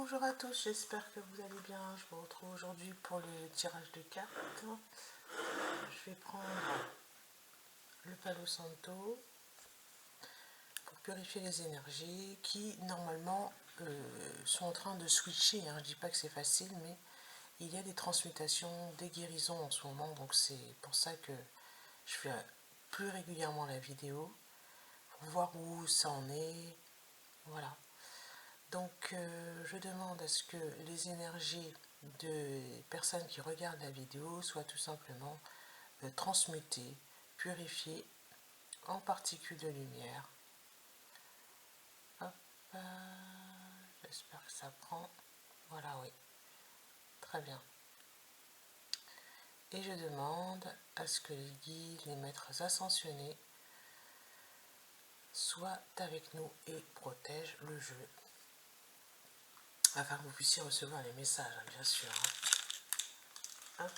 Bonjour à tous, j'espère que vous allez bien. Je vous retrouve aujourd'hui pour le tirage de cartes. Je vais prendre le Palo Santo pour purifier les énergies qui normalement sont en train de switcher. Je ne dis pas que c'est facile, mais il y a des transmutations, des guérisons en ce moment, donc c'est pour ça que je fais plus régulièrement la vidéo pour voir où ça en est. Voilà. Donc je demande à ce que les énergies de personnes qui regardent la vidéo soient tout simplement transmutées, purifiées en particules de lumière. Hop, j'espère que ça prend. Voilà, oui. Très bien. Et je demande à ce que les guides, les maîtres ascensionnés soient avec nous et protègent le jeu. Afin que vous puissiez recevoir les messages, bien sûr. Hop.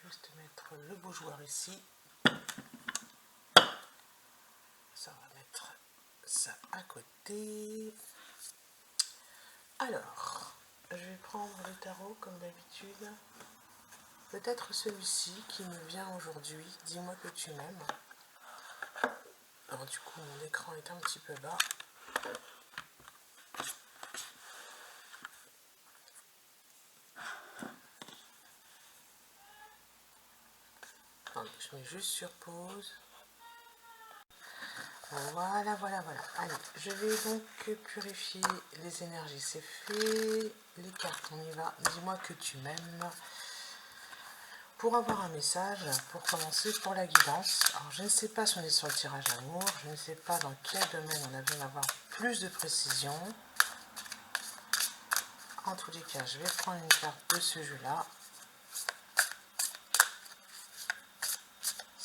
Juste mettre le bougeoir ici. Ça, on va mettre ça à côté. Alors, je vais prendre le tarot comme d'habitude. Peut-être celui-ci qui me vient aujourd'hui. Dis-moi que tu m'aimes. Alors du coup, mon écran est un petit peu bas. Attendez, je mets juste sur pause. Voilà. Allez, je vais donc purifier les énergies. C'est fait. Les cartes, on y va. Dis-moi que tu m'aimes. Pour avoir un message, pour commencer, pour la guidance. Alors, je ne sais pas si on est sur le tirage amour. Je ne sais pas dans quel domaine on a besoin d'avoir plus de précision. En tous les cas, je vais prendre une carte de ce jeu-là.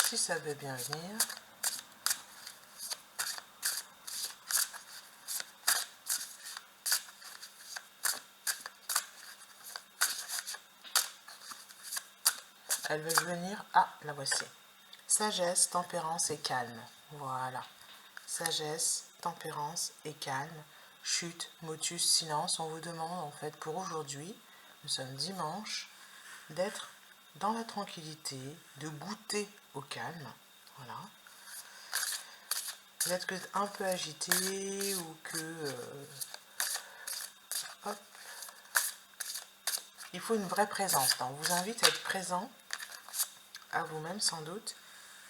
Si ça veut bien venir. Elle veut venir. Ah, la voici. Sagesse, tempérance et calme. Voilà. Sagesse, tempérance et calme. Chute, motus, silence. On vous demande en fait pour aujourd'hui, nous sommes dimanche, d'être dans la tranquillité, de goûter au calme. Voilà. Peut-être que un peu agité ou que... hop. Il faut une vraie présence. On vous invite à être présent à vous-même sans doute.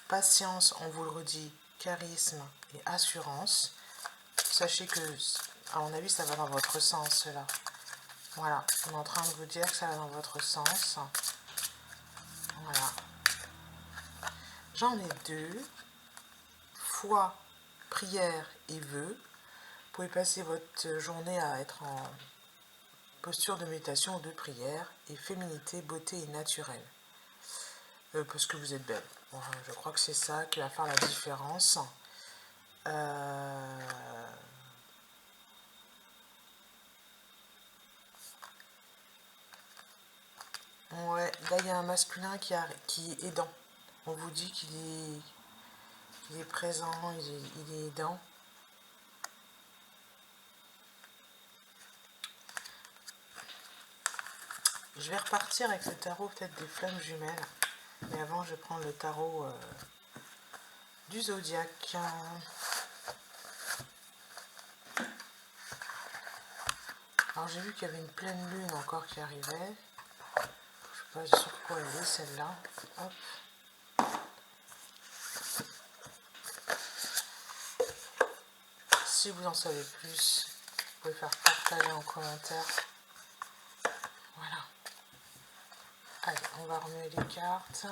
Patience, on vous le redit, charisme et assurance. Sachez que, à mon avis, ça va dans votre sens, cela. Voilà, on est en train de vous dire que ça va dans votre sens. Voilà. J'en ai deux. Foi, prière et vœux. Vous pouvez passer votre journée à être en posture de méditation ou de prière. Et féminité, beauté et naturel. Parce que vous êtes belle. Bon, je crois que c'est ça qui va faire la différence. Ouais, là il y a un masculin qui est aidant. On vous dit qu'il est présent, il est aidant. Je vais repartir avec le tarot peut-être des flammes jumelles. Mais avant, je vais prendre le tarot du zodiaque. Alors j'ai vu qu'il y avait une pleine lune encore qui arrivait. Je ne sais pas sur quoi elle est celle-là. Hop. Si vous en savez plus, vous pouvez faire partager en commentaire. Voilà. Allez, on va remuer les cartes.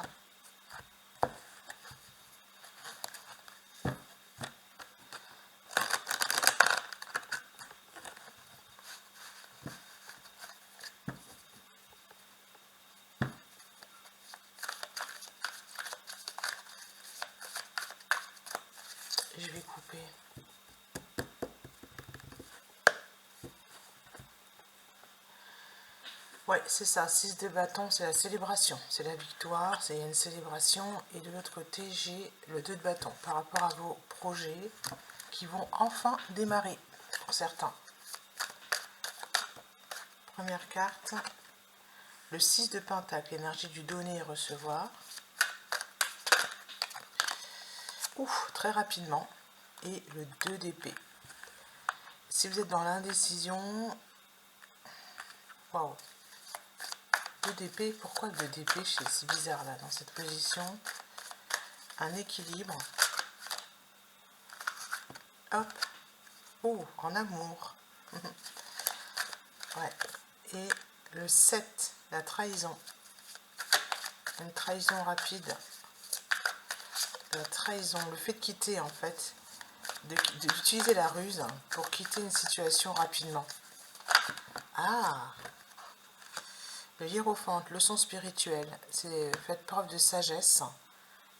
Je vais couper. Ouais, c'est ça, 6 de bâton, c'est la célébration, c'est la victoire, c'est une célébration. Et de l'autre côté, j'ai le 2 de bâton par rapport à vos projets qui vont enfin démarrer pour certains. Première carte, le 6 de pentacle, l'énergie du donner et recevoir. Ouf, très rapidement. Et le 2 d'épée. Si vous êtes dans l'indécision, waouh. 2 d'épée, pourquoi le 2 d'épée? C'est bizarre là, dans cette position. Un équilibre. Hop. Oh, en amour. Ouais. Et le 7, la trahison. Une trahison rapide. La trahison, le fait de quitter en fait, d'utiliser la ruse pour quitter une situation rapidement. Ah, le hiérophante, leçon spirituelle, c'est faites preuve de sagesse.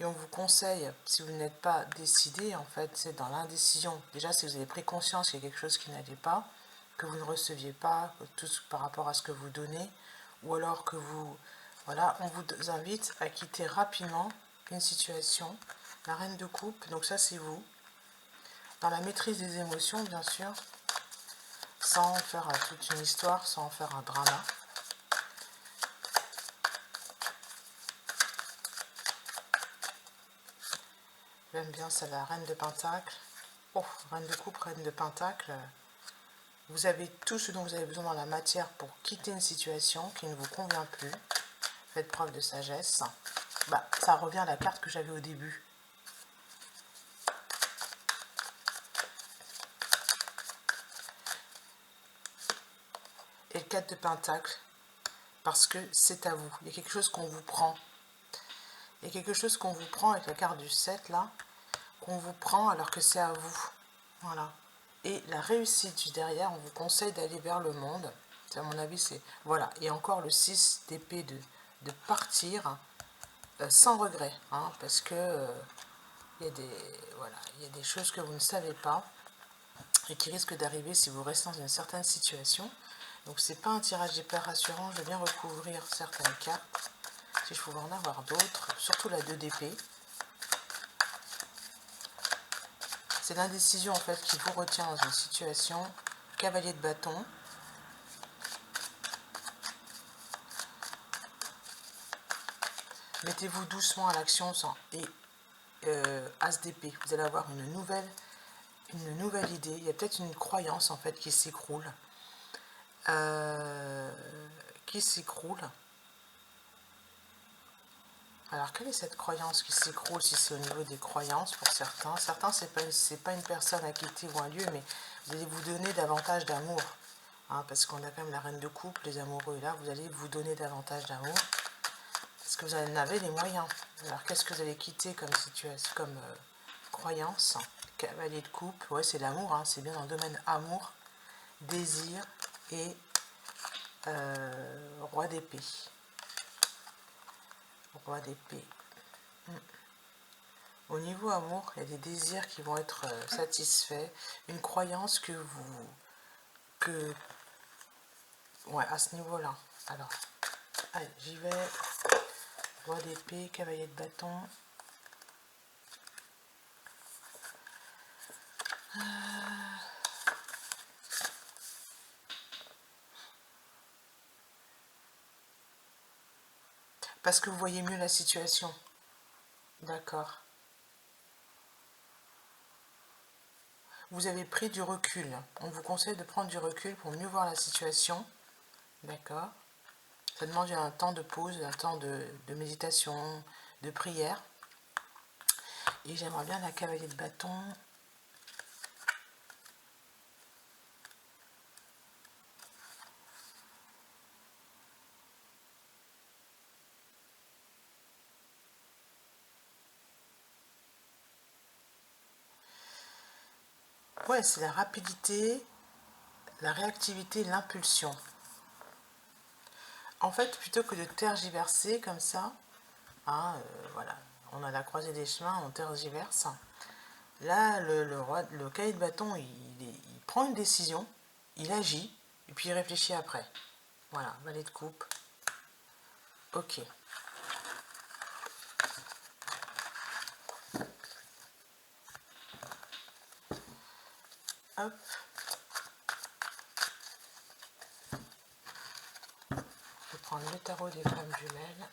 Et on vous conseille, si vous n'êtes pas décidé, en fait, c'est dans l'indécision. Déjà, si vous avez pris conscience qu'il y a quelque chose qui n'allait pas, que vous ne receviez pas, tout par rapport à ce que vous donnez, ou alors que vous... Voilà, on vous invite à quitter rapidement une situation. La reine de coupe, donc ça c'est vous. Dans la maîtrise des émotions, bien sûr, sans faire toute une histoire, sans faire un drama. J'aime bien ça, la reine de pentacle. Oh, reine de coupe, reine de pentacle. Vous avez tout ce dont vous avez besoin dans la matière pour quitter une situation qui ne vous convient plus. Faites preuve de sagesse. Bah, ça revient à la carte que j'avais au début. Et le 4 de pentacle, parce que c'est à vous. Il y a quelque chose qu'on vous prend. Il y a quelque chose qu'on vous prend avec la carte du 7 là, qu'on vous prend alors que c'est à vous. Voilà. Et la réussite du derrière, on vous conseille d'aller vers le monde. À mon avis, c'est... Voilà. Et encore le 6 d'épée de partir sans regret. Hein, parce que il y a voilà, il y a des choses que vous ne savez pas et qui risquent d'arriver si vous restez dans une certaine situation. Donc c'est pas un tirage hyper rassurant. Je vais bien recouvrir certaines cartes. Si je pouvais en avoir d'autres, surtout la 2 d'épée. C'est l'indécision en fait qui vous retient dans une situation. Cavalier de bâton. Mettez-vous doucement à l'action et As d'épée. Vous allez avoir une nouvelle idée. Il y a peut-être une croyance en fait qui s'écroule. Alors, quelle est cette croyance qui s'écroule si c'est au niveau des croyances pour certains? Certains, c'est pas une personne à quitter ou un lieu, mais vous allez vous donner davantage d'amour. Hein, parce qu'on a quand même la reine de coupe, les amoureux, et là, vous allez vous donner davantage d'amour. Parce que vous en avez les moyens. Alors, qu'est-ce que vous allez quitter comme situation, comme croyance? Cavalier de coupe, ouais, c'est l'amour, hein, c'est bien dans le domaine amour, désir et roi d'épée. Roi d'épée. Au niveau amour, il y a des désirs qui vont être satisfaits, une croyance que vous... Ouais, à ce niveau-là. Alors, allez, j'y vais. Roi d'épée, cavalier de bâton. Parce que vous voyez mieux la situation. D'accord. Vous avez pris du recul. On vous conseille de prendre du recul pour mieux voir la situation. D'accord. Ça demande un temps de pause, un temps de méditation, de prière. Et j'aimerais bien la cavalier de bâton. Ouais, c'est la rapidité, la réactivité, l'impulsion. En fait, plutôt que de tergiverser comme ça, hein, voilà, on a la croisée des chemins, on tergiverse. Là, le cahier de bâton, il prend une décision, il agit, et puis il réfléchit après. Voilà, valet de coupe. Ok. Hop. Je vais prendre le tarot des flammes jumelles.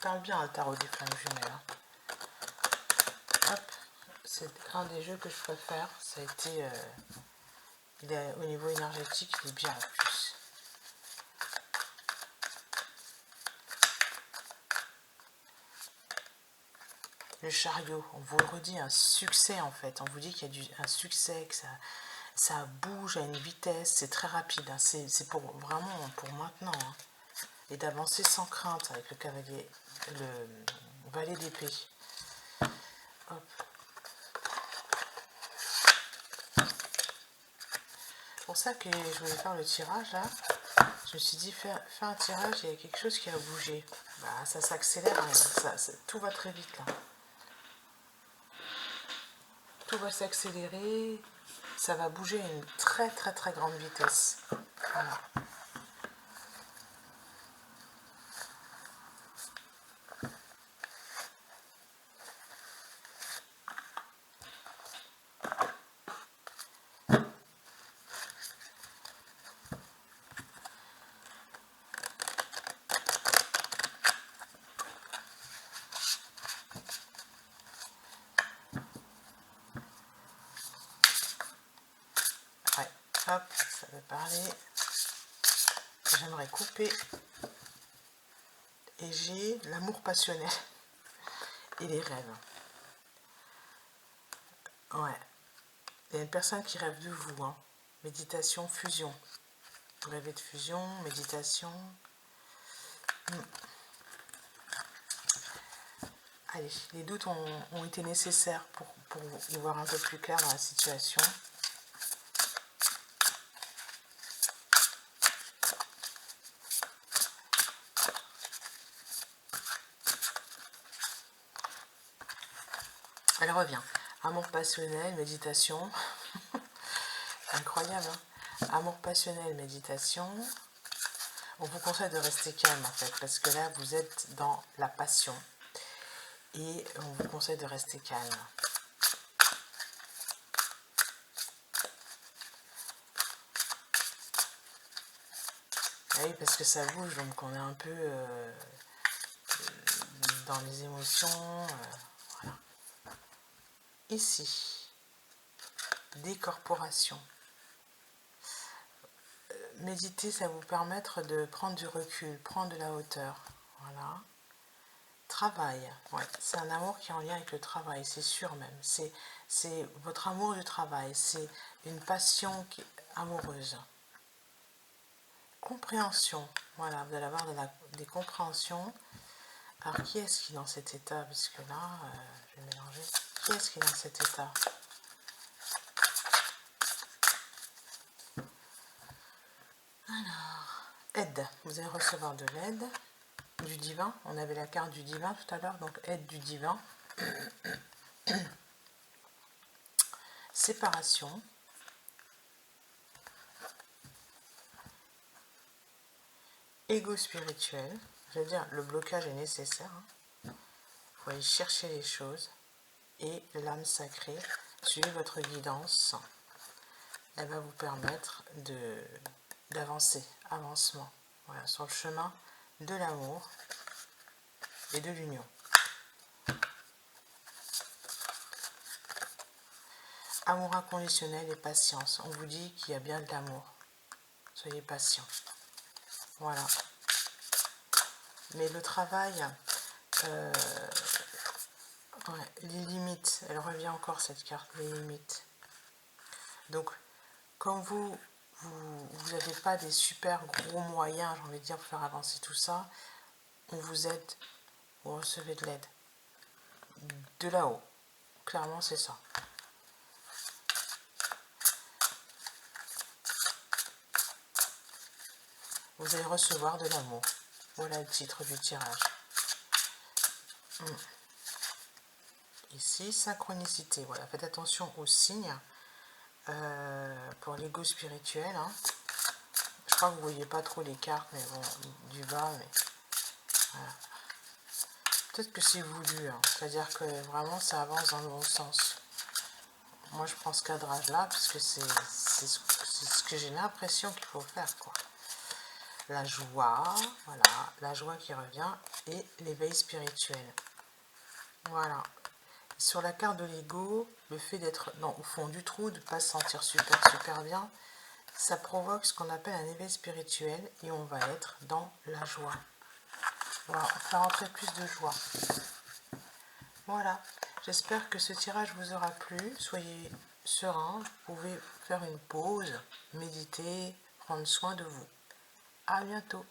Parle bien le tarot des flammes jumelles. Hein. Hop. C'est un des jeux que je préfère. Ça a été... au niveau énergétique, il est bien en plus. Le chariot, on vous le redit, un succès en fait. On vous dit qu'il y a un succès, que ça bouge à une vitesse, c'est très rapide. Hein. C'est pour vraiment pour maintenant. Hein. Et d'avancer sans crainte avec le cavalier, le valet d'épée. Hop. C'est pour ça que je voulais faire le tirage là. Je me suis dit, fais un tirage, il y a quelque chose qui a bougé. Bah, ça s'accélère, hein. Tout va très vite là. Tout va s'accélérer, ça va bouger à une très très très grande vitesse. Voilà. Ouais, hop, ça va parler. J'aimerais couper. Et j'ai l'amour passionnel et les rêves. Ouais. Il y a une personne qui rêve de vous. Hein. Méditation, fusion. Vous rêvez de fusion, méditation. Allez, les doutes ont été nécessaires pour y voir un peu plus clair dans la situation. Elle revient. Amour passionnel, méditation. Incroyable, hein. Amour passionnel, méditation. On vous conseille de rester calme en fait, parce que là vous êtes dans la passion. Et on vous conseille de rester calme. Oui, parce que ça bouge, donc on est un peu dans les émotions. Voilà. Ici, décorporation. Méditer, ça va vous permettre de prendre du recul, prendre de la hauteur. Voilà. Travail, ouais, c'est un amour qui est en lien avec le travail, c'est sûr même. C'est votre amour du travail, c'est une passion amoureuse. Compréhension, voilà, vous allez avoir des compréhensions. Alors, qui est-ce qui est dans cet état? Parce que là, je vais mélanger. Qui est-ce qui est dans cet état? Alors, aide. Vous allez recevoir de l'aide, du divin. On avait la carte du divin tout à l'heure, donc aide du divin. Séparation. Ego spirituel. Je veux dire, le blocage est nécessaire. Il faut aller chercher les choses. Et l'âme sacrée, suivez votre guidance. Elle va vous permettre d'avancer, avancement. Voilà, sur le chemin de l'amour et de l'union. Amour inconditionnel et patience. On vous dit qu'il y a bien de l'amour. Soyez patient. Voilà. Mais le travail, ouais, les limites, elle revient encore cette carte, les limites. Donc, comme vous n'avez pas des super gros moyens, j'ai envie de dire, pour faire avancer tout ça, on vous aide, vous recevez de l'aide. De là-haut. Clairement, c'est ça. Vous allez recevoir de l'amour. Voilà le titre du tirage. Ici, synchronicité. Voilà, faites attention aux signes pour l'ego spirituel. Hein. Je crois que vous voyez pas trop les cartes, mais bon, du bas, mais voilà. Peut-être que c'est voulu, hein. C'est-à-dire que vraiment ça avance dans le bon sens. Moi je prends ce cadrage-là parce que c'est ce que j'ai l'impression qu'il faut faire, quoi. La joie, voilà, la joie qui revient et l'éveil spirituel. Voilà. Sur la carte de l'ego, le fait d'être au fond du trou, de ne pas se sentir super bien, ça provoque ce qu'on appelle un éveil spirituel et on va être dans la joie. Voilà, on va rentrer plus de joie. Voilà, j'espère que ce tirage vous aura plu. Soyez serein, vous pouvez faire une pause, méditer, prendre soin de vous. À bientôt.